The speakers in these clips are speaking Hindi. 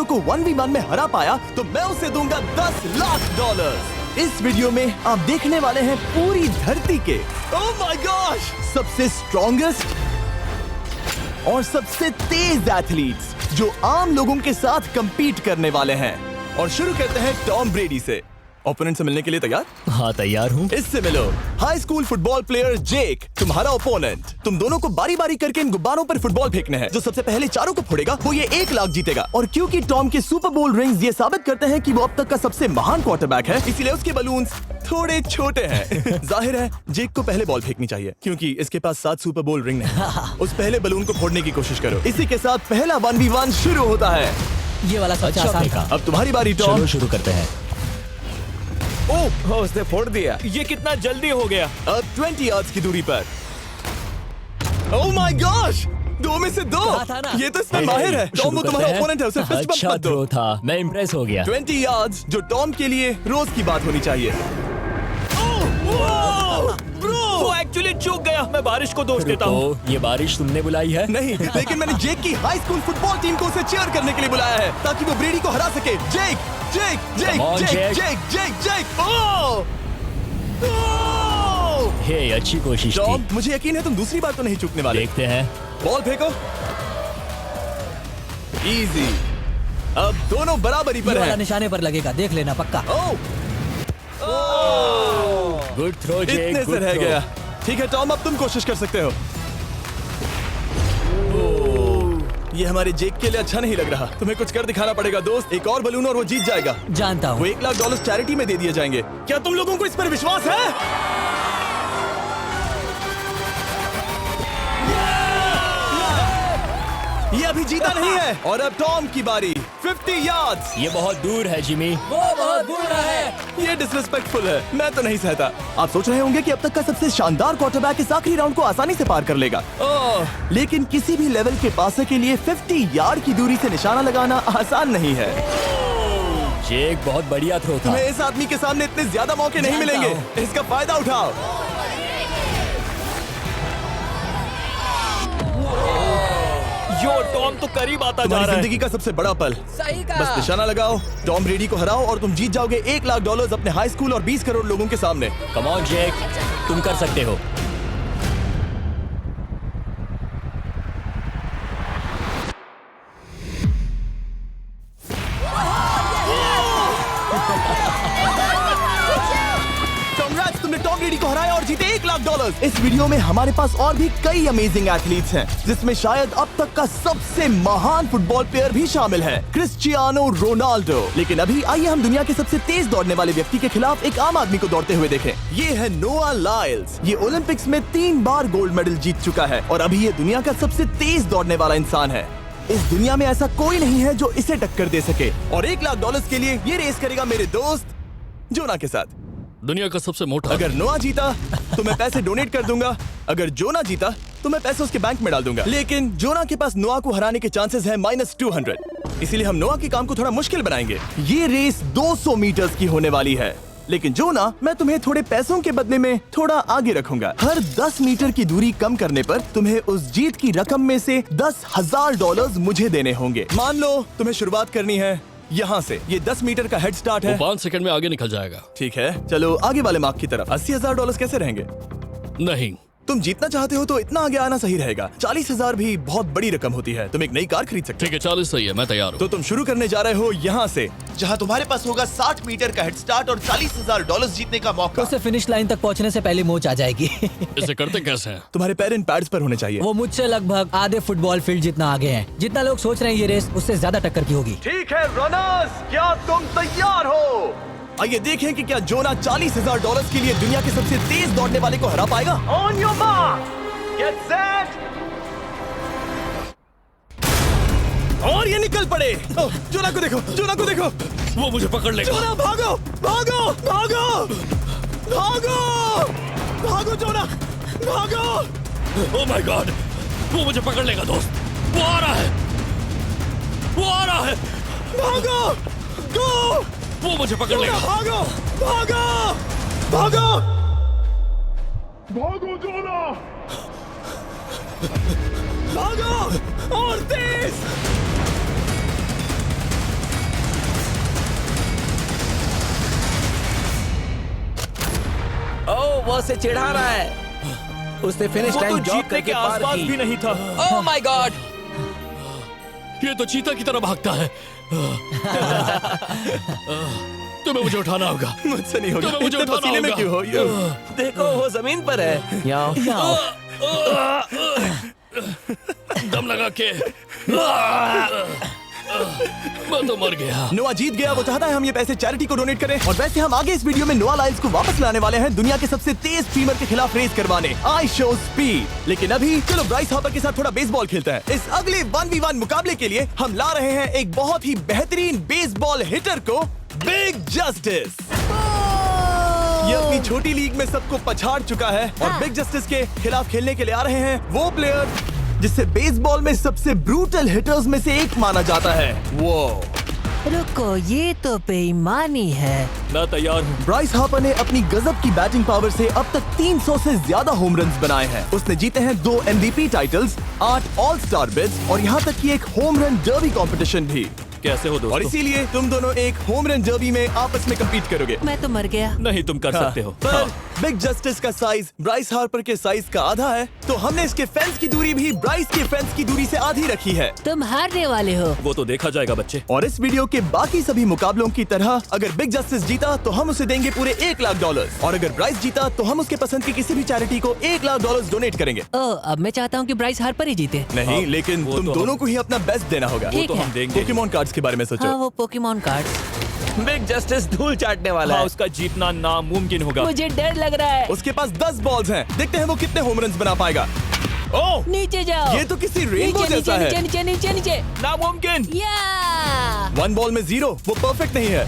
को 1v1 में हरा पाया तो मैं उसे दूंगा $10 लाख। इस वीडियो में आप देखने वाले हैं पूरी धरती के ओह माय गॉश सबसे स्ट्रॉन्गेस्ट और सबसे तेज एथलीट्स जो आम लोगों के साथ compete करने वाले हैं। और शुरू करते हैं टॉम ब्रेडी से। ओपोनेंट से मिलने के लिए तैयार? हाँ तैयार हूँ। इससे मिलो। हाई स्कूल फुटबॉल प्लेयर जेक तुम्हारा ओपोनेंट। तुम दोनों को बारी बारी करके इन गुब्बारों पर फुटबॉल फेंकने हैं। जो सबसे पहले चारों को फोड़ेगा वो ये $1 लाख जीतेगा। और क्योंकि टॉम के सुपर बोल रिंग्स ये साबित करते हैं कि वो अब तक का सबसे महान क्वार्टरबैक है, इसीलिए उसके बलून्स थोड़े छोटे हैं। जाहिर है जेक को पहले बॉल फेंकनी चाहिए क्योंकि इसके पास 7 सुपर बोल रिंग है। उस पहले बलून को फोड़ने की कोशिश करो। इसी के साथ पहला 1v1 शुरू होता है। ये वाला सबसे आसान था। अब तुम्हारी बारी टॉम। शुरू करते हैं। ओह उसने फोड़ दिया। ये कितना जल्दी हो गया। अब 20 यार्ड्स की दूरी पर। ओह माय गॉश 2 में से 2। था ना? ये तो इसमें माहिर है। टॉम वो तुम्हारा ओपोनेंट है, उसे फिस्ट बम्प अच्छा मत दो। थ्रो था, मैं इम्प्रेस हो गया। 20 यार्ड्स जो टॉम के लिए रोज की बात होनी चाहिए। वो एक्चुअली चूक गया। मैं बारिश को दोष देता हूँ। ये बारिश तुमने बुलाई है? नहीं, लेकिन मैंने जेक की हाई स्कूल फुटबॉल टीम को उसे चीयर करने के लिए बुलाया है ताकि वो ब्रेडी को हरा सके। जेक जेक जेक Come on, जेक Jake. जेक जेक जेक ओह हे अच्छी कोशिश टॉम थी। मुझे यकीन है तुम दूसरी बार तो नहीं चूकने वाले। देखते हैं। बॉल फेंको। इजी। अब दोनों बराबरी पर ये वाला हैं। निशाने पर लगेगा, देख लेना पक्का। ओह गुड थ्रो जेक, इतने से गुड रह थ्रो। गया। ठीक है टॉम अब तुम कोशिश कर सकते हो। ये हमारे जेक के लिए अच्छा नहीं लग रहा। तुम्हें कुछ कर दिखाना पड़ेगा दोस्त। एक और बलून और वो जीत जाएगा। जानता वो हूँ। $1 लाख चैरिटी में दे दिए जाएंगे। क्या तुम लोगों को इस पर विश्वास है? ये अभी जीता नहीं है। और अब टॉम की बारी। 50 यार्ड्स। ये बहुत दूर है जिमी। वो बहुत बुरा है। ये डिसरिस्पेक्टफुल है। मैं तो नहीं सहता। आप सोच रहे होंगे कि अब तक का सबसे शानदार क्वार्टरबैक इस आखिरी राउंड को आसानी से पार कर लेगा। लेकिन किसी भी लेवल के पासे के लिए 50 यार्ड की दूरी से निशाना लगाना आसान नहीं है। जेक बहुत बढ़िया थ्रो था। तुम्हें इस आदमी के सामने इतने ज्यादा मौके नहीं जानता मिलेंगे। इसका फायदा उठाओ। यो टॉम तो करीब आता जा तुम्हारी रहा है। जिंदगी का सबसे बड़ा पल। सही बस निशाना लगाओ, टॉम ब्रेडी को हराओ और तुम जीत जाओगे $1 लाख अपने हाई स्कूल और 20 करोड़ लोगों के सामने। कम ऑन जेक, तुम कर सकते हो। Congrats, तुमने टॉम ब्रेडी को हराया और जीते $1 लाख। इस वीडियो में हमारे पास और भी कई अमेजिंग एथलीट्स हैं, जिसमें शायद अब तक का सबसे महान फुटबॉल प्लेयर भी शामिल है, क्रिस्टियानो रोनाल्डो। लेकिन अभी आइए हम दुनिया के सबसे तेज दौड़ने वाले व्यक्ति के खिलाफ एक आम आदमी को दौड़ते हुए देखें। ये है नोआ लाइल्स। ये ओलंपिक्स में 3 बार गोल्ड मेडल जीत चुका है और अभी ये दुनिया का सबसे तेज दौड़ने वाला इंसान है। इस दुनिया में ऐसा कोई नहीं है जो इसे टक्कर दे सके। और $1 लाख के लिए ये रेस करेगा मेरे दोस्त जोना के साथ। दुनिया का सबसे मोटा। अगर नोआ जीता तो मैं पैसे डोनेट कर दूंगा। अगर जोना जीता तो मैं पैसे उसके बैंक में डाल दूंगा। लेकिन जोना के पास नोआ को हराने के चांसेस हैं -200। इसीलिए हम नोआ के काम को थोड़ा मुश्किल बनाएंगे। ये रेस 200 मीटर्स की होने वाली है। लेकिन जोना, मैं तुम्हें थोड़े पैसों के बदले में थोड़ा आगे रखूंगा। हर 10 मीटर की दूरी कम करने पर तुम्हें उस जीत की रकम में से $10,000 मुझे देने होंगे। मान लो तुम्हें शुरुआत करनी है यहाँ से। ये 10 मीटर का हेड स्टार्ट है। 5 सेकंड में आगे निकल जाएगा। ठीक है, चलो आगे वाले मार्क की तरफ। $80,000 कैसे रहेंगे? नहीं, तुम जीतना चाहते हो तो इतना आगे आना सही रहेगा। 40,000 भी बहुत बड़ी रकम होती है। तुम एक नई कार खरीद सकते ठीक है 40 सही है, मैं तैयार हो। हूँ। तो तुम शुरू करने जा रहे हो यहाँ से, जहाँ तुम्हारे पास होगा 60 मीटर का हेड स्टार्ट और $40,000 जीतने का मौका। उसे फिनिश लाइन तक पहुंचने से पहले मोच आ जाएगी। इसे करते कैसे हैं? तुम्हारे पैर इन पैड्स पर होने चाहिए। वो मुझसे लगभग आधे फुटबॉल फील्ड जितना आगे हैं। जितना लोग सोच रहे हैं ये रेस उससे ज्यादा टक्कर की होगी। ठीक है रनर्स, क्या तुम तैयार हो? आइए देखें कि क्या जोना $40,000 के लिए दुनिया के सबसे तेज दौड़ने वाले को हरा पाएगा। On your mark, get set, और ये निकल पड़े। जोना को देखो, जोना को देखो। वो मुझे पकड़ लेगा। जोना भागो, भागो, भागो, भागो, भागो जोना, भागो। ओह माय गॉड, वो मुझे पकड़ लेगा दोस्त। वो आ रहा है, वो आ रहा है। भागो, गो, वो मुझे पकड़ लेगा। भागो, भागो, भागो, भागो जोना! भागो और तेज। वो उसे चिढ़ा रहा है। उसने फिनिश वो तो लाइन जॉग जीतने करके के पार आसपास की। भी नहीं था। Oh my God! ये तो चीता की तरह भागता है। तुम्हें मुझे उठाना होगा। मुझसे नहीं होगा। तुम्हें मुझे इतने उठाना पसीने में होगा। क्यों हो? देखो वो जमीन पर है। यहाँ दम लगा के मैं तो मर गया। नोआ जीत गया। वो चाहता है हम ये पैसे चैरिटी को डोनेट करें। और वैसे हम आगे इस वीडियो में नोआ लाइल्स को वापस लाने वाले हैं दुनिया के सबसे तेज स्ट्रीमर के खिलाफ रेस करवाने, आई शो स्पीड। लेकिन अभी चलो ब्राइस हार्पर के साथ थोड़ा बेसबॉल खेलते हैं। इस अगले 1v1 मुकाबले के लिए हम ला रहे हैं एक बहुत ही बेहतरीन बेसबॉल हिटर को, बिग जस्टिस। ये अपनी छोटी लीग में सबको पछाड़ चुका है और बिग जस्टिस के खिलाफ खेलने के लिए आ रहे हैं वो प्लेयर जिसे बेसबॉल में सबसे ब्रूटल हिटर्स में से एक माना जाता है। वो रुको, ये तो बेईमानी है। मैं तैयार हूँ। ब्राइस हार्पर ने अपनी गजब की बैटिंग पावर से अब तक 300 से ज्यादा होम रन्स बनाए हैं। उसने जीते हैं 2 MVP titles, 8 all star bids और यहाँ तक कि एक होम रन डर्बी कंपटीशन भी। कैसे हो और दोस्तों? इसीलिए तुम दोनों एक होम रन डर्बी में आपस में कम्पीट करोगे। मैं तो मर गया। नहीं, तुम कर सकते हो। पर बिग जस्टिस का साइज ब्राइस हार्पर के साइज का आधा है, तो हमने इसके फेंस की दूरी भी ब्राइस के फेंस की दूरी से आधी रखी है। तुम हारने वाले हो। वो तो देखा जाएगा बच्चे। और इस वीडियो के बाकी सभी मुकाबलों की तरह अगर बिग जस्टिस जीता तो हम उसे देंगे पूरे $1 लाख और अगर ब्राइस जीता तो हम उसके पसंद की किसी भी चैरिटी को $1 लाख डोनेट करेंगे। ओ, अब मैं चाहता हूँ कि ब्राइस हार्पर ही जीते। नहीं, लेकिन वो तुम तो दोनों को ही अपना बेस्ट देना होगा। ठीक तो है। हम देंगे। पोकेमॉन कार्ड्स के बारे में हाँ, सोचो। वो पोकेमॉन कार्ड। बिग जस्टिस धूल चाटने वाला हाँ, है। उसका जीतना नामुमकिन होगा। मुझे डर लग रहा है। उसके पास 10 बॉल्स हैं। देखते हैं वो कितने होम रन्स बना पाएगा। ओह, नीचे जाओ। ये तो किसी रेनबो नीचे, जैसा नीचे, है। नीचे नीचे नीचे नीचे। नामुमकिन। या 1 बॉल में 0, वो परफेक्ट नहीं है।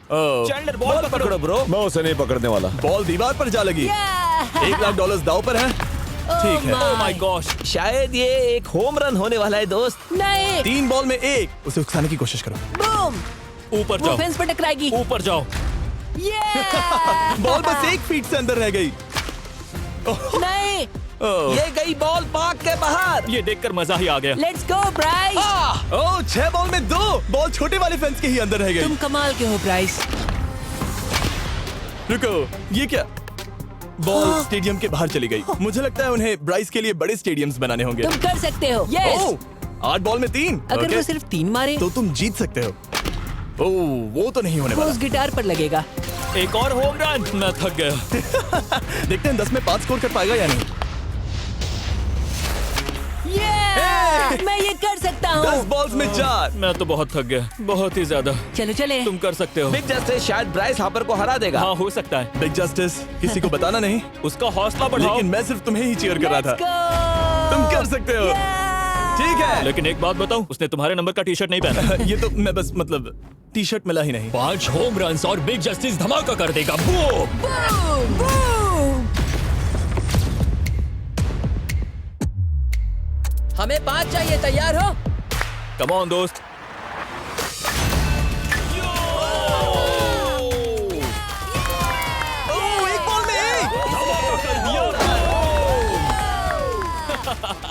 चैंडलर बॉल पकड़ो ब्रो। मैं उसे नहीं पकड़ने वाला। बॉल दीवार पर जा लगी। $1 लाख दाव पर है। ठीक है। Oh my gosh. शायद ये एक होम रन होने वाला है दोस्त। नहीं। 3 बॉल में 1, उसे उकसाने की कोशिश करो। बूम। ऊपर वो जाओ। फेंस पर टकराएगी। ऊपर जाओ। बॉल बस 1 फीट से अंदर रह गई। नहीं। ये गई बॉल पार्क के बाहर। ये देखकर मजा ही आ गया। Let's go Bryce. Oh, 6 ball में 2, बॉल छोटे वाले फेंस के ही अंदर रह गई। तुम कमाल के हो ब्राइस। रुको, ये क्या? बॉल स्टेडियम के बाहर चली गई। मुझे लगता है उन्हें ब्राइस के लिए बड़े स्टेडियम्स बनाने होंगे। तुम कर सकते हो। यस। ओह, 8 बॉल में 3। अगर वो सिर्फ 3 मारे तो तुम जीत सकते हो। ओह, वो तो नहीं होने वो वाला। उस गिटार पर लगेगा। एक और होम रन। मैं थक गया। देखते हैं 10 में 5 स्कोर कर पाएगा या नहीं। ये मैं ये कर सकता 10 हूँ। बॉल्स में 4। मैं तो बहुत थक गया, बहुत ही ज्यादा। चलो चले। तुम कर सकते हो। बिग जस्टिस शायद ब्राइस हार्पर को हरा देगा। हाँ, हो सकता है। बिग जस्टिस किसी को बताना नहीं, उसका हौसला बढ़ाओ। लेकिन मैं सिर्फ तुम्हें ही चीयर कर रहा Let's था। go! तुम कर सकते हो। ठीक है। लेकिन एक बात बताऊं, उसने तुम्हारे नंबर का टी शर्ट नहीं पहना। ये तो मैं बस मतलब टी शर्ट मिला ही नहीं। 5 होम रन्स और बिग जस्टिस धमाका कर देगा। बूम। हमें 5 चाहिए। तैयार हो? कम ऑन दोस्त। ओह, 1 बॉल में 1।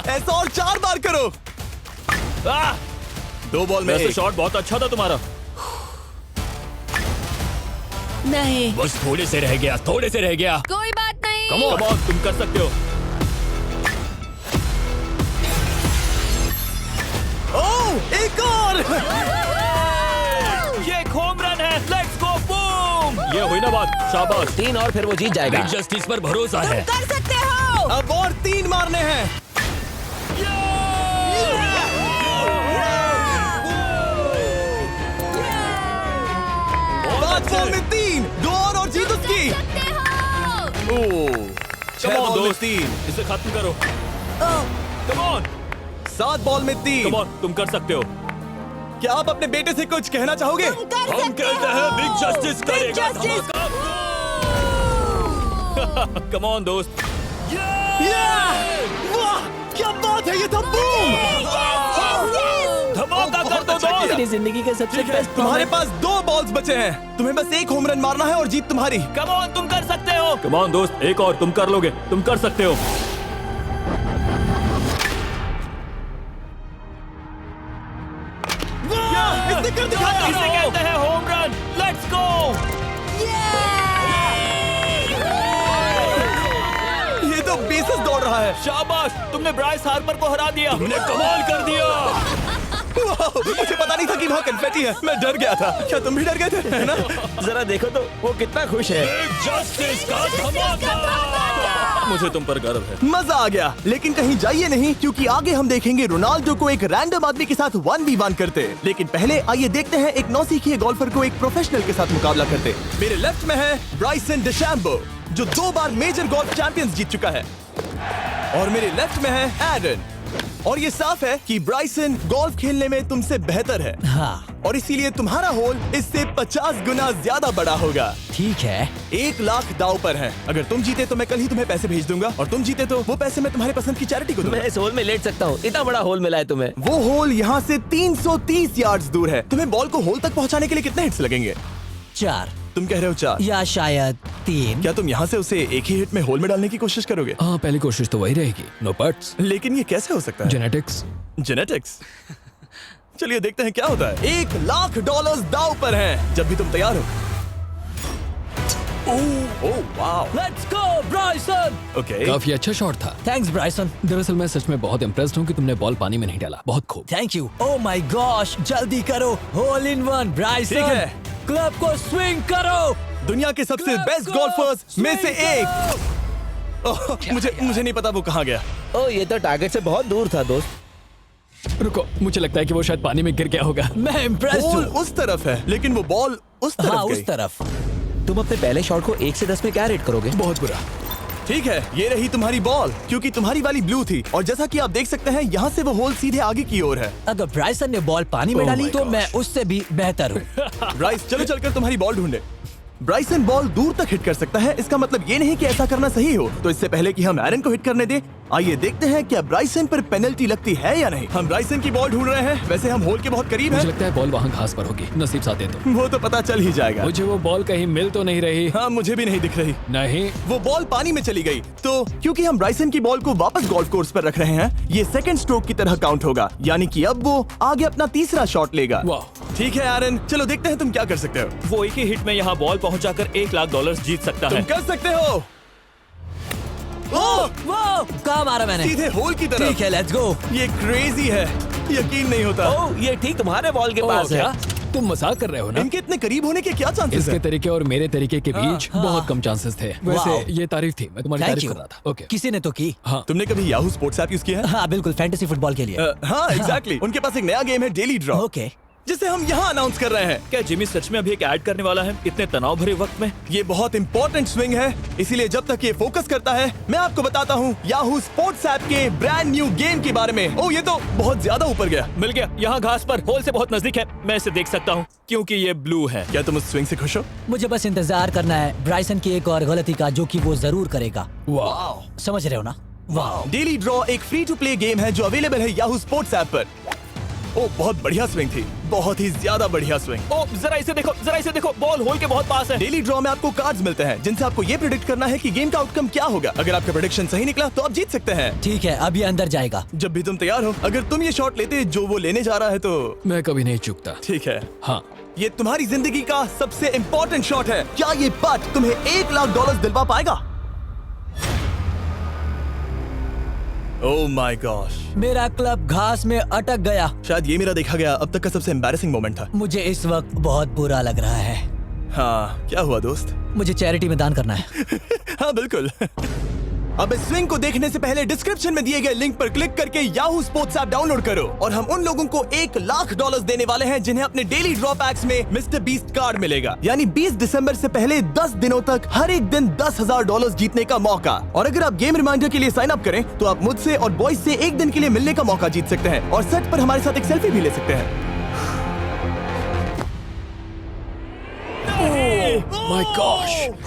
ऐसा और 4 बार करो। 2 बॉल में वैसे 1। शॉट बहुत अच्छा था तुम्हारा। नहीं। बस थोड़े से रह गया, थोड़े से रह गया। कोई बात नहीं। कम ऑन, तुम कर सकते हो। ओह, एक और। ये एक होम रन है। Let's go. बूम। ये हुई ना बात। शाबाश। 3 और फिर वो जीत जाएगा। बिग जस्टिस पर भरोसा है। कर सकते हो। अब और 3 मारने हैं। 5 बॉल में 3, 2 और जीत उसकी। ओह, 6 बॉल में 3, इसे खत्म करो। Come on. 7 बॉल में 3। कम ऑन, तुम कर सकते हो। क्या आप अपने बेटे से कुछ कहना चाहोगे? हम कहते हैं बिग जस्टिस करेगा धमाका। कम ऑन दोस्त। वाह, क्या बात है, ये था बूम। धमाका कर दो अच्छा दोस्त। मेरी जिंदगी का सबसे बेस्ट तुम्हारे पास 2 बॉल्स बचे हैं। तुम्हें बस 1 होम रन मारना है और जीत तुम्हारी। कम ऑन, तुम कर सकते हो। कम ऑन दोस्त, एक और, तुम कर लोगे। तुम कर सकते हो। इसने कर दिखाया। इसे कहते हैं home run. Let's go. Races दौड़ रहा है। शाबाश, तुमने ब्राइस हार्पर को हरा दिया। तुमने कमाल कर दिया। वाह, मुझे पता नहीं था कि वहाँ कन्फेटी है। मैं डर गया था। क्या तुम भी डर गए थे? है ना? जरा देखो तो वो कितना खुश है। जस्टिस का धमाका। मुझे तुम पर गर्व है। मजा आ गया। लेकिन कहीं जाइए नहीं, क्योंकि आगे हम देखेंगे रोनाल्डो को एक रैंडम आदमी के साथ 1v1 करते। लेकिन पहले आइए देखते हैं एक नौसिखिए गोल्फर को एक प्रोफेशनल के साथ मुकाबला करते। मेरे लेफ्ट में है ब्राइसन डेशैम्बो, जो 2 बार मेजर गोल्फ चैंपियंस जीत चुका है, और मेरे लेफ्ट में है एरन। और ये साफ है कि ब्राइसन गोल्फ खेलने में तुमसे बेहतर है, हाँ और इसीलिए तुम्हारा होल इससे 50 गुना ज्यादा बड़ा होगा। ठीक है। 1 लाख दाव पर है। अगर तुम जीते तो मैं कल ही तुम्हें पैसे भेज दूंगा, और तुम जीते तो वो पैसे मैं तुम्हारे पसंद की चैरिटी को दूंगा। मैं इस होल में लेट सकता हूँ, इतना बड़ा होल मिला है तुम्हें। वो होल यहाँ से 330 यार्ड्स दूर है। तुम्हें बॉल को होल तक पहुँचाने के लिए कितने हिट्स लगेंगे? 4 तुम कह रहे हो 4? या शायद 3। क्या तुम यहाँ से उसे एक ही हिट में होल में डालने की कोशिश करोगे? हाँ, पहली कोशिश तो वही रहेगी। No puts. लेकिन ये कैसे हो सकता है? जेनेटिक्स। जेनेटिक्स। चलिए देखते हैं क्या होता है। $1 लाख दाव पर हैं, जब भी तुम तैयार हो। ओह वाह, लेट्स गो ब्राइसन। ओके। काफी अच्छा शॉट था। थैंक्स ब्राइसन। दरअसल मैं सच में बहुत इम्प्रेस्ड हूँ कि तुमने बॉल पानी में नहीं डाला। बहुत खूब। Thank you. Oh my gosh, जल्दी करो। होल इन वन ठीक ब्राइसन। है। क्लब को स्विंग करो। दुनिया के सबसे बेस्ट गोल्फर्स में से एक। ओह, मुझे नहीं पता वो कहाँ गया। ओ, ये तो टारगेट से बहुत दूर था दोस्त। रुको, मुझे लगता है कि वो शायद पानी में गिर गया होगा। मैं इम्प्रेस्ड बॉल हूँ। उस तरफ है, लेकिन वो बॉल उस तरफ हाँ गई। उस तरफ। तुम अपने पहले शॉट को 1 से 10 में क्या रेट करोगे? बहुत बुरा। ठीक है, ये रही तुम्हारी बॉल, क्योंकि तुम्हारी वाली ब्लू थी, और जैसा कि आप देख सकते हैं यहाँ से वो होल सीधे आगे की ओर है। अगर ब्राइसन ने बॉल पानी में Oh डाली my तो gosh. मैं उससे भी बेहतर हूँ। ब्राइस, चलो चलकर तुम्हारी बॉल ढूंढे। ब्राइसन बॉल दूर तक हिट कर सकता है, इसका मतलब ये नहीं कि ऐसा करना सही हो। तो इससे पहले कि हम एरन को हिट करने दें, आइए देखते हैं क्या ब्राइसन पर पेनल्टी लगती है या नहीं। हम ब्राइसन की बॉल ढूंढ रहे हैं। वैसे हम होल के बहुत करीब मुझे हैं। लगता है बॉल वहाँ घास पर होगी। नसीब साथ दे तो। वो तो पता चल ही जाएगा। मुझे वो बॉल कहीं मिल तो नहीं रही। हाँ, मुझे भी नहीं दिख रही। नहीं। वो बॉल पानी में चली गई। तो क्योंकि हम ब्राइसन की बॉल को वापस गोल्फ कोर्स पर रख रहे हैं, ये सेकंड स्ट्रोक की तरह काउंट होगा, यानी कि अब वो आगे अपना तीसरा शॉट लेगा। वाह। ठीक है एरन, चलो देखते हैं तुम क्या कर सकते हो। वो एक ही हिट में यहाँ बॉल पहुंचाकर $1 लाख जीत सकता तुम है। कर सकते हो। ओह, वो कहाँ मारा मैंने? सीधे होल की तरफ। ठीक है, लेट्स गो। ये क्रेजी है, यकीन नहीं होता। ओ, ये ठीक तुम्हारे बॉल के पास है। क्या तुम मजाक कर रहे हो ना? इनके इतने करीब होने के क्या चांसेस इसके हैं? तरीके और मेरे तरीके के बीच हाँ। बहुत कम चांसेस थे। वाओ। वैसे ये तारीफ थी, मैं तुम्हारी थैंक तारीफ यू। कर रहा था। ओके। किसी ने तो की। हाँ। तुमने कभी याहू स्पोर्ट्स ऐप यूज किया है? हाँ बिल्कुल, फैंटेसी फुटबॉल के लिए। हाँ एग्जैक्टली। उनके पास एक नया गेम है, डेली ड्रॉ, ओके। जिसे हम यहाँ अनाउंस कर रहे हैं। क्या जिमी सच में अभी एक ऐड करने वाला है इतने तनाव भरे वक्त में? ये बहुत इंपॉर्टेंट स्विंग है, इसीलिए जब तक ये फोकस करता है, मैं आपको बताता हूँ याहू स्पोर्ट्स ऐप के ब्रांड न्यू गेम के बारे में। ओह, ये तो बहुत ज्यादा ऊपर गया। मिल गया, यहाँ घास पर होल से बहुत नजदीक है। मैं इसे देख सकता हूँ क्योंकि ये ब्लू है। क्या तुम उस स्विंग से खुश हो? मुझे बस इंतजार करना है ब्राइसन की एक और गलती का, जो कि वो जरूर करेगा। वाह। समझ रहे हो ना? वाह। डेली ड्रॉ एक फ्री टू प्ले गेम है जो अवेलेबल है याहू स्पोर्ट्स ऐप पर। ओह, बहुत बढ़िया स्विंग थी, बहुत ही ज्यादा बढ़िया स्विंग। ओ, जरा इसे देखो, बॉल होल के बहुत पास है। डेली ड्रॉ में आपको कार्ड्स मिलते हैं, जिनसे आपको ये प्रेडिक्ट करना है कि गेम का आउटकम क्या होगा। अगर आपका प्रेडिक्शन सही निकला तो आप जीत सकते हैं। ठीक है, अब ये अंदर जाएगा। जब भी तुम तैयार हो, अगर तुम ये शॉट लेते जो वो लेने जा रहा है तो मैं कभी नहीं चूकता। ठीक है। हाँ। ये तुम्हारी जिंदगी का सबसे इम्पोर्टेंट शॉट है। क्या ये पट तुम्हें $1 लाख दिलवा पाएगा? ओह माय गॉश, मेरा क्लब घास में अटक गया। शायद ये मेरा देखा गया अब तक का सबसे एम्बैरेसिंग मोमेंट था। मुझे इस वक्त बहुत बुरा लग रहा है। हाँ, क्या हुआ दोस्त? मुझे चैरिटी में दान करना है। हाँ बिल्कुल। अब इस स्विंग को देखने से पहले डिस्क्रिप्शन में दिए गए लिंक पर क्लिक करके याहू स्पोर्ट्स ऐप डाउनलोड करो, और हम उन लोगों को $1 लाख देने वाले हैं जिन्हें अपने डेली ड्रॉ पैक्स में मिस्टर बीस्ट कार्ड मिलेगा। यानी 20 दिसंबर से पहले 10 दिनों तक हर एक दिन $10,000 जीतने का मौका। और अगर आप गेम रिमाइंडर के लिए साइन अप करें तो आप मुझसे और बॉयज से एक दिन के लिए मिलने का मौका जीत सकते हैं, और सेट पर हमारे साथ एक सेल्फी भी ले सकते हैं। माय गॉश,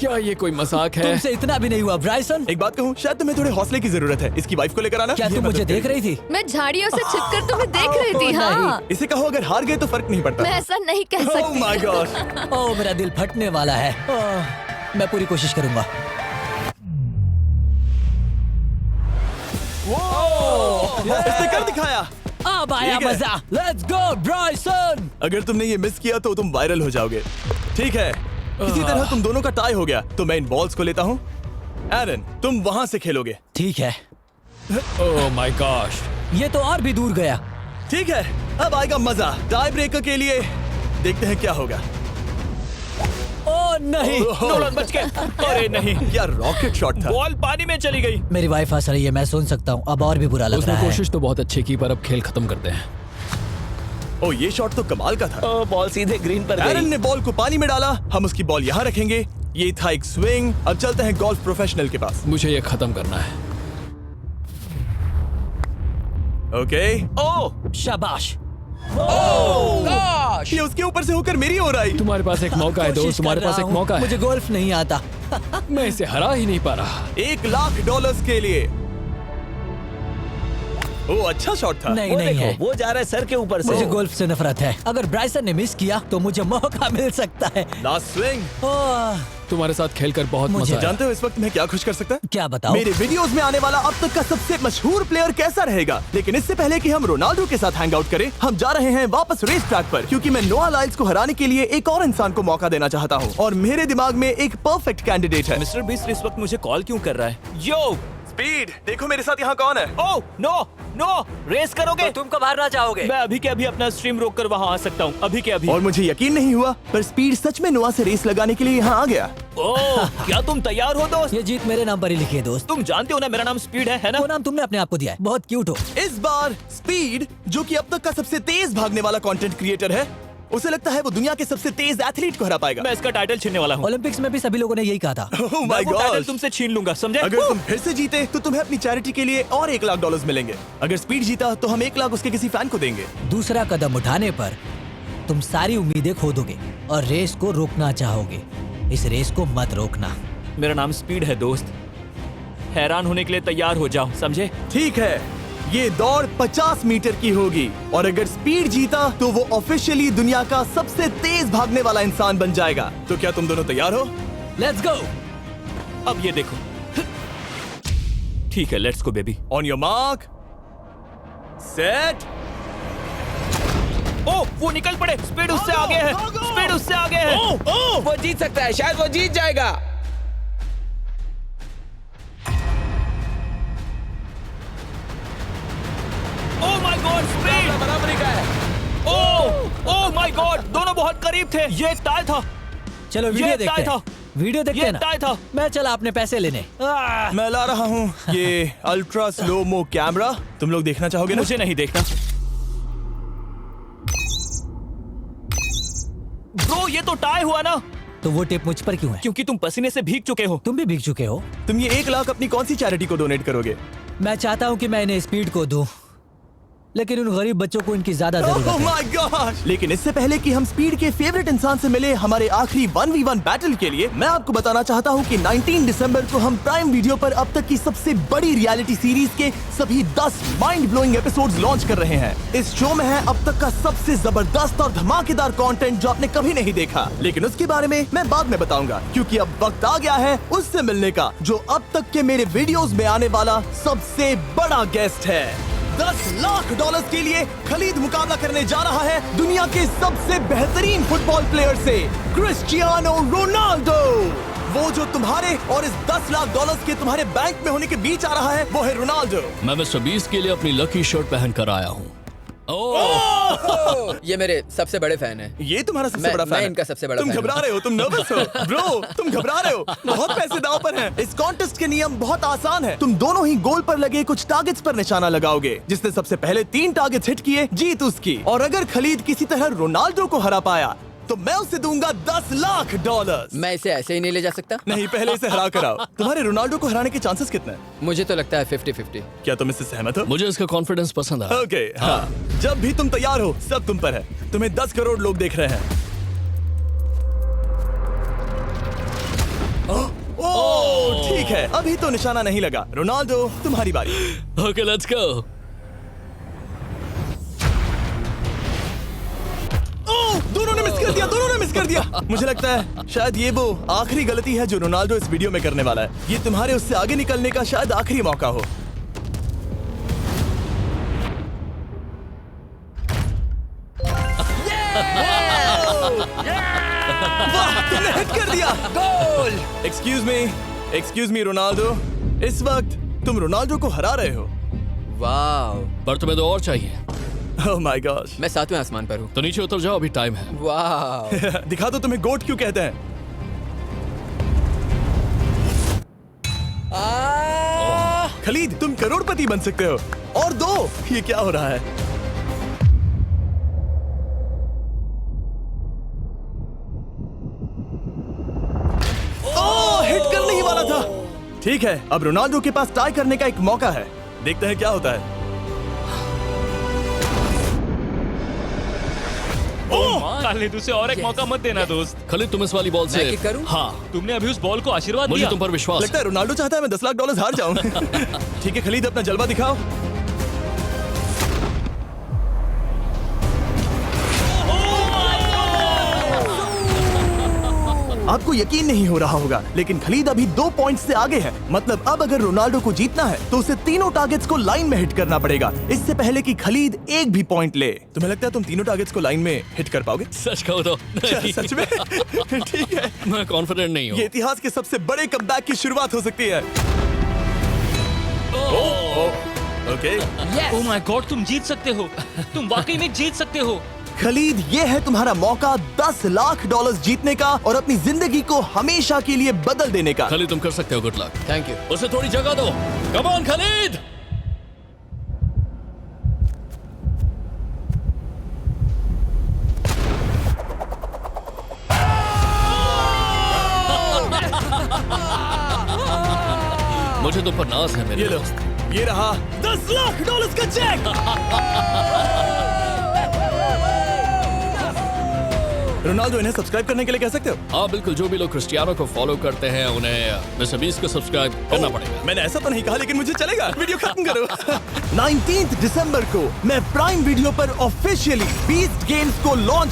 क्या ये कोई मजाक है? तुमसे इतना भी नहीं हुआ ब्राइसन। एक बात कहूँ, शायद तुम्हें थोड़े हौसले की जरूरत है। इसकी वाइफ को लेकर आना। क्या ये तुम मुझे मदद देख करेगी। रही थी? मैं झाड़ियों से छिपकर तुम्हें देख रही थी। हाँ, इसे कहो अगर हार गए तो फर्क नहीं पड़ता। मैं ऐसा नहीं कह Oh सकती। my gosh! ओह, मेरा दिल फटने वाला है। मैं पूरी कोशिश करूंगा। इसने कर दिखाया। अब आया ठीक है। मजा। Let's go Bryson. अगर तुमने ये मिस किया तो तुम वायरल हो जाओगे। ठीक है, इसी तरह तुम दोनों का टाई हो गया, तो मैं इन बॉल्स को लेता हूँ एरन, तुम वहां से खेलोगे। ठीक है, ओह माय गॉश। ये तो और भी दूर गया। ठीक है, अब आएगा मजा। टाई ब्रेकर के लिए देखते हैं क्या होगा। ओ नहीं, नोलन बच गए। अरे नहीं, क्या रॉकेट शॉट था। बॉल पानी में चली गई। मेरी वाइफ हंस रही है, मैं सुन सकता हूँ। अब और भी बुरा लग उसने रहा है। कोशिश तो बहुत अच्छी की, पर अब खेल खत्म करते हैं। ओ, ये शॉट तो कमाल का था। ओ, बॉल सीधे ग्रीन पर एरन गई। ने बॉल को पानी में डाला, हम उसकी बॉल यहाँ रखेंगे। ये था एक स्विंग। अब चलते हैं गोल्फ प्रोफेशनल के पास। मुझे ये खत्म करना है। ओके। ओ शाबाश। ये उसके ऊपर से होकर मेरी ओर आई। तुम्हारे पास एक मौका है कोशिश दोस्त, तुम्हारे कर पास रहा एक हूँ। मौका है। मुझे गोल्फ नहीं आता। मैं इसे हरा ही नहीं पा रहा। $1,00,000 के लिए। ओ, अच्छा शॉट था। नहीं वो नहीं देखो, है। वो जा रहा है सर के ऊपर से। मुझे गोल्फ से नफरत है। अगर ब्राइसन ने मिस किया तो मुझे मौका मिल सकता है। Last swing. ओह, तुम्हारे साथ खेलकर बहुत मुझे मजा आया। जानते हो इस वक्त मैं क्या खुश कर सकता है? क्या बताओ? मेरे वीडियोस में आने वाला अब तक का सबसे मशहूर प्लेयर कैसा रहेगा। लेकिन इससे पहले कि हम रोनाल्डो के साथ हैंग आउट करें, हम जा रहे हैं वापस रेस ट्रैक पर, क्योंकि मैं नोआ लाइल्स को हराने के लिए एक और इंसान को मौका देना चाहता हूँ और मेरे दिमाग में एक परफेक्ट कैंडिडेट है। मिस्टर बीस्ट इस वक्त मुझे कॉल क्यों कर रहा है? यो, स्पीड, देखो मेरे साथ यहाँ कौन है। ओ नो नो, रेस करोगे? तुम कब हारना चाहोगे? मैं अभी के अभी अपना स्ट्रीम रोक कर वहाँ आ सकता हूँ। अभी के अभी। और मुझे यकीन नहीं हुआ, पर स्पीड सच में नोआ से रेस लगाने के लिए यहाँ आ गया। ओह, क्या तुम तैयार हो दोस्त? ये जीत मेरे नाम पर ही लिखी है दोस्त। तुम जानते हो ना मेरा नाम स्पीड है ना? वो नाम तुमने अपने आप को दिया है। बहुत क्यूट हो। इस बार स्पीड, जो कि अब तक का सबसे तेज भागने वाला कंटेंट क्रिएटर है, उसे लगता है वो दुनिया के सबसे तेज एथलीट को हरा पाएगा। मैं इसका टाइटल छीनने वाला हूँ। ओलंपिक्स में भी सभी लोगों ने यही कहा था। Oh मैं my वो टाइटल gosh! तुमसे छीन लूंगा, समझे? अगर तुम फिर से जीते तो तुम्हें अपनी चैरिटी के लिए और $1,00,000 मिलेंगे। अगर स्पीड जीता तो हम 1 लाख उसके किसी फैन को देंगे। दूसरा कदम उठाने पर तुम सारी उम्मीदें खो दोगे और रेस को रोकना चाहोगे। इस रेस को मत रोकना। मेरा नाम स्पीड है दोस्त। हैरान होने के लिए तैयार हो जाओ, समझे? ठीक है, ये दौड़ 50 मीटर की होगी और अगर स्पीड जीता तो वो ऑफिशियली दुनिया का सबसे तेज भागने वाला इंसान बन जाएगा। तो क्या तुम दोनों तैयार हो? Let's go. अब ये देखो। ठीक है, let's go baby. On your mark, set. ओ, वो निकल पड़े। स्पीड उससे आगे है। स्पीड उससे आगे है। वो जीत सकता है, शायद वो जीत जाएगा। ओह माय गॉड, स्पीड बराबरी का है। ओह माय गॉड, दोनों बहुत करीब थे। ये टाई था। चलो वीडियो ये देखते टाई हैं। वीडियो देखते ये हैं ना। टाई था। मैं चला अपने पैसे लेने। मैं ला रहा हूँ ये अल्ट्रा स्लो मो कैमरा। तुम लोग देखना चाहोगे ना? मुझे नहीं देखना। ब्रो, ये तो टाई हुआ ना? तो वो टिप मुझ पर क्यों है? क्योंकि तुम पसीने से भीग चुके हो। तुम भी भीग चुके हो। तुम ये 1 लाख अपनी कौन सी चैरिटी को डोनेट करोगे? मैं चाहता हूँ कि मैं इन्हें स्पीड को दूं, लेकिन उन गरीब बच्चों को इनकी ज्यादा जरूरत Oh है। my gosh! लेकिन इससे पहले कि हम स्पीड के फेवरेट इंसान से मिले हमारे आखिरी 1v1 बैटल के लिए, मैं आपको बताना चाहता हूँ कि 19 दिसंबर को हम प्राइम वीडियो पर अब तक की सबसे बड़ी रियलिटी सीरीज के सभी 10 माइंड ब्लोइंग एपिसोड्स लॉन्च कर रहे हैं। इस शो में है अब तक का सबसे जबरदस्त और धमाकेदार कंटेंट जो आपने कभी नहीं देखा, लेकिन उसके बारे में मैं बाद में बताऊंगा, क्योंकि अब वक्त आ गया है उससे मिलने का जो अब तक के मेरे वीडियोस में आने वाला सबसे बड़ा गेस्ट है। $10,00,000 के लिए खलीद मुकाबला करने जा रहा है दुनिया के सबसे बेहतरीन फुटबॉल प्लेयर से, क्रिस्टियानो रोनाल्डो। वो जो तुम्हारे और इस $10,00,000 के तुम्हारे बैंक में होने के बीच आ रहा है, वो है रोनाल्डो। मैं मिस्टर बीस्ट के लिए अपनी लकी शर्ट पहन कर आया हूँ। ये मेरे सबसे बड़े फैन हैं। ये तुम्हारा सबसे मैं- बड़ा फैन मैं है। इनका सबसे बड़ा तुम फैन हूं। घबरा रहे हो, तुम नर्वस हो ब्रो, तुम घबरा रहे हो। बहुत पैसे दांव पर हैं। इस कॉन्टेस्ट के नियम बहुत आसान है। तुम दोनों ही गोल पर लगे कुछ टारगेट्स पर निशाना लगाओगे। जिसने सबसे पहले 3 टारगेट्स हिट किए जीत उसकी। और अगर खलीद किसी तरह रोनाल्डो को हरा पाया तो मैं उसे दूंगा $10,00,000। मैं इसे ऐसे ही नहीं ले जा सकता। नहीं, पहले इसे हरा कर आओ। तुम्हारे रोनाल्डो को हराने के चांसेस कितने हैं? मुझे तो लगता है 50-50। क्या तुम इससे सहमत हो? मुझे इसका कॉन्फिडेंस पसंद आया। ओके, हाँ। जब भी तुम तैयार हो, सब तुम पर है। तुम्हें 10 करोड़ लोग देख रहे हैं। ओह, ठीक है, अभी तो निशाना नहीं लगा। रोनाल्डो, तुम्हारी बारी। Okay, let's go. ओह, दोनों ने मिस कर दिया, दोनों ने मिस कर दिया। मुझे लगता है शायद ये वो आखिरी गलती है जो रोनाल्डो इस वीडियो में करने वाला है। ये तुम्हारे उससे आगे निकलने का शायद आखिरी मौका हो। वाह, तुमने हिट कर दिया। Goal. Excuse me, excuse me Ronaldo, इस वक्त तुम रोनाल्डो को हरा रहे हो। वाह, पर तुम्हें तो और चाहिए। Oh my God. मैं 7वें आसमान पर हूँ। तो नीचे उतर जाओ, अभी टाइम है। वाह, दिखा दो तुम्हें गोट क्यों कहते हैं। खलीद, तुम करोड़पति बन सकते हो। और दो, ये क्या हो रहा है? ओह, हिट करने ही वाला था। ठीक है, अब रोनाल्डो के पास टाई करने का एक मौका है। देखते हैं क्या होता है। खालिद, उसे और एक मौका मत देना दोस्त। खलीद, तुम इस वाली बॉल से मैं किक करूं? हाँ, तुमने अभी उस बॉल को आशीर्वाद मुझे दिया। तुम पर विश्वास लगता है रोनाल्डो चाहता है मैं $10 लाख हार जाऊं। ठीक है खलीद, अपना जलवा दिखाओ। आपको यकीन नहीं हो रहा होगा, लेकिन खलीद अभी 2 पॉइंट से आगे है। मतलब अब अगर रोनाल्डो को जीतना है तो उसे तीनों टारगेट्स को लाइन में हिट करना पड़ेगा, इससे पहले कि खलीद एक भी पॉइंट ले। तुम्हें लगता है तुम तीनों टारगेट्स को लाइन में हिट कर पाओगे? सच कहो तो नहीं। सच में? ठीक है, मैं कॉन्फिडेंट नहीं हूँ। ये इतिहास के सबसे बड़े कमबैक की शुरुआत हो सकती है। ओके, ओह माय गॉड, तुम जीत सकते हो। तुम वाकई में जीत सकते हो। खलीद, ये है तुम्हारा मौका $10 लाख जीतने का और अपनी जिंदगी को हमेशा के लिए बदल देने का। खलीद, तुम कर सकते हो। Good luck. Thank you. उसे थोड़ी जगह दो। Come on Khalid. मुझे तुम पर नाज है मेरे ये लो, दोस्त। ये रहा $10 लाख का चेक। रोनाल्डो, इन्हें सब्सक्राइब करने के लिए कह सकते हो? हाँ बिल्कुल, जो भी लोग क्रिस्टियानो को फॉलो करते हैं उन्हें मिस्टर बीस्ट को सब्सक्राइब करना पड़ेगा। मैंने ऐसा तो नहीं कहा, लेकिन मुझे चलेगा। वीडियो खत्म करो। 19 दिसंबर को मैं प्राइम वीडियो पर ऑफिशियली बीस्ट गेम्स को लॉन्च